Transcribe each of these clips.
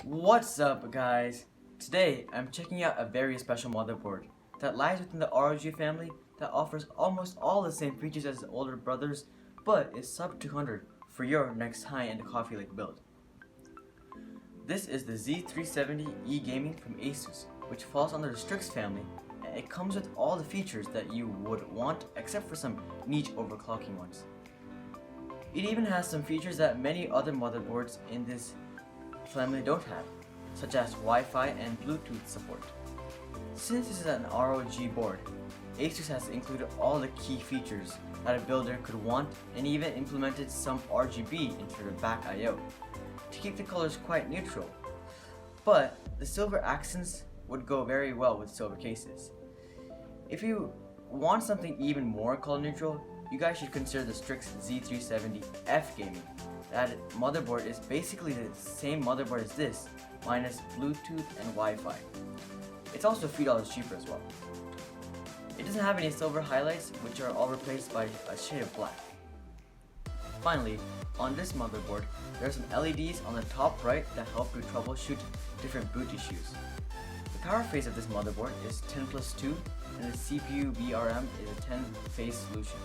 What's up, guys? Today I'm checking out a very special motherboard that lies within the ROG family that offers almost all the same features as its older brothers, but is sub 200 for your next high-end Coffee Lake build. This is the Z370-E gaming from Asus, which falls under the Strix family, and it comes with all the features that you would want except for some niche overclocking ones. It even has some features that many other motherboards in this family don't have, such as Wi-Fi and Bluetooth support. Since this is an ROG board, Asus has included all the key features that a builder could want and even implemented some RGB into the back I/O to keep the colors quite neutral. But the silver accents would go very well with silver cases. If you want something even more color neutral, you guys should consider the Strix Z370-F gaming. That motherboard is basically the same motherboard as this, minus Bluetooth and Wi-Fi. It's also a few dollars cheaper as well. It doesn't have any silver highlights, which are all replaced by a shade of black. Finally, on this motherboard, there are some LEDs on the top right that help you troubleshoot different boot issues. The power phase of this motherboard is 10+2, and the CPU VRM is a 10-phase solution.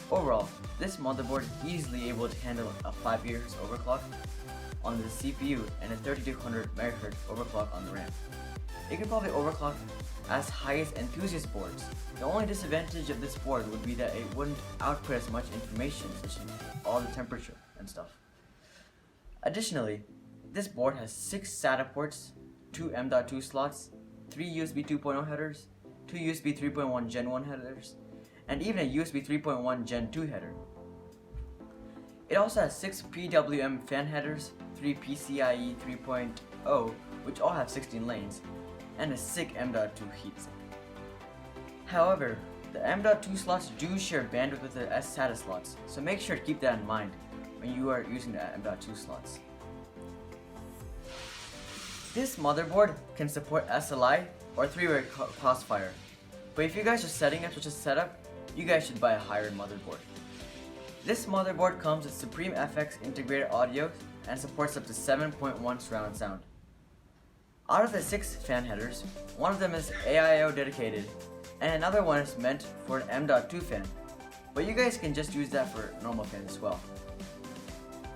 Overall, this motherboard is easily able to handle a 5 GHz overclock on the CPU and a 3200 MHz overclock on the RAM. It can probably overclock as high as enthusiast boards. The only disadvantage of this board would be that it wouldn't output as much information, such as all the temperature and stuff. Additionally, this board has 6 SATA ports, 2 M.2 slots, 3 USB 2.0 headers, 2 USB 3.1 Gen 1 headers, and even a USB 3.1 Gen 2 header. It also has 6 PWM fan headers, 3 PCIe 3.0, which all have 16 lanes, and a sick M.2 heatsink. However, the M.2 slots do share bandwidth with the SATA slots, so make sure to keep that in mind when you are using the M.2 slots. This motherboard can support SLI or 3-way crossfire, but if you guys are setting up such a setup, you guys should buy a higher motherboard. This motherboard comes with Supreme FX integrated audio and supports up to 7.1 surround sound. Out of the 6 fan headers, one of them is AIO dedicated, and another one is meant for an M.2 fan, but you guys can just use that for normal fans as well.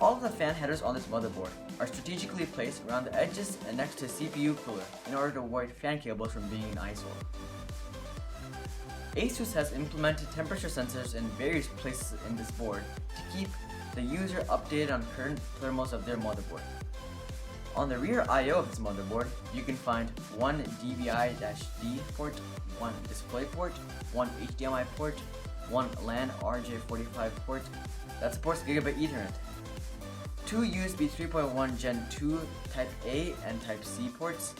All of the fan headers on this motherboard are strategically placed around the edges and next to the CPU cooler in order to avoid fan cables from being an eyesore. Asus has implemented temperature sensors in various places in this board to keep the user updated on current thermals of their motherboard. On the rear I/O of this motherboard, you can find one DVI-D port, one display port, one HDMI port, one LAN RJ45 port that supports Gigabit Ethernet, 2 USB 3.1 Gen 2 Type A and Type C ports,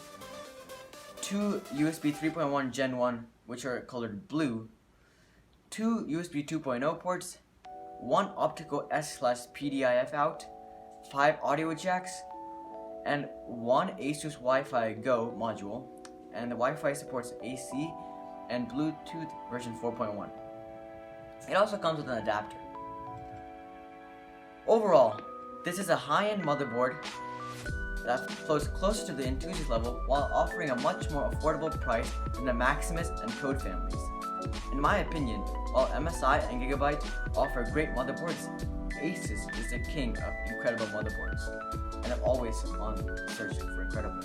2 USB 3.1 Gen 1 which are colored blue, 2 USB 2.0 ports, 1 optical S/PDIF out, 5 audio jacks, and 1 Asus Wi-Fi Go module, and the Wi-Fi supports AC and Bluetooth version 4.1. It also comes with an adapter. Overall, this is a high-end motherboard that flows closer to the enthusiast level while offering a much more affordable price than the Maximus and Code families. In my opinion, while MSI and Gigabyte offer great motherboards, Asus is the king of incredible motherboards, and I'm always on search for incredible.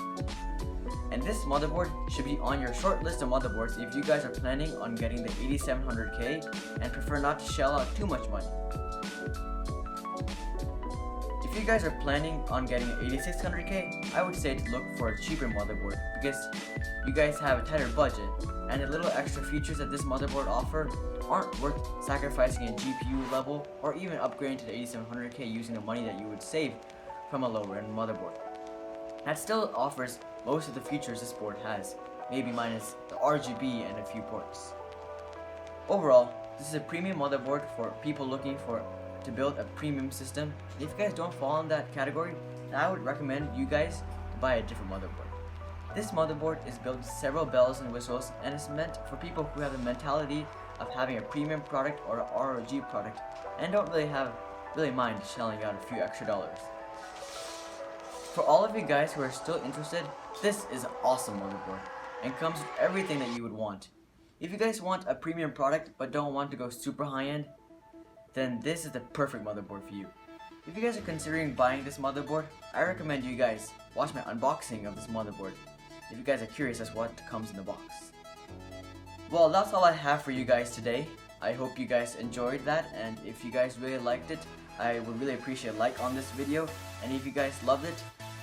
And this motherboard should be on your short list of motherboards if you guys are planning on getting the 8700K and prefer not to shell out too much money. If you guys are planning on getting an 8600K, I would say to look for a cheaper motherboard because you guys have a tighter budget and the little extra features that this motherboard offers aren't worth sacrificing a GPU level or even upgrading to the 8700K using the money that you would save from a lower end motherboard. That still offers most of the features this board has, maybe minus the RGB and a few ports. Overall, this is a premium motherboard for people looking to build a premium system. If you guys don't fall in that category, then I would recommend you guys to buy a different motherboard. This motherboard is built with several bells and whistles and is meant for people who have the mentality of having a premium product or a ROG product and don't really mind shelling out a few extra dollars. For all of you guys who are still interested, this is an awesome motherboard and comes with everything that you would want. If you guys want a premium product but don't want to go super high-end, then this is the perfect motherboard for you. If you guys are considering buying this motherboard, I recommend you guys watch my unboxing of this motherboard if you guys are curious as what comes in the box. Well, that's all I have for you guys today. I hope you guys enjoyed that, and if you guys really liked it, I would really appreciate a like on this video. And if you guys loved it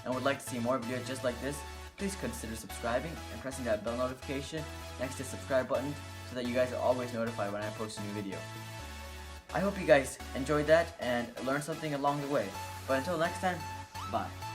and would like to see more videos just like this, please consider subscribing and pressing that bell notification next to the subscribe button so that you guys are always notified when I post a new video. I hope you guys enjoyed that and learned something along the way. But until next time, bye.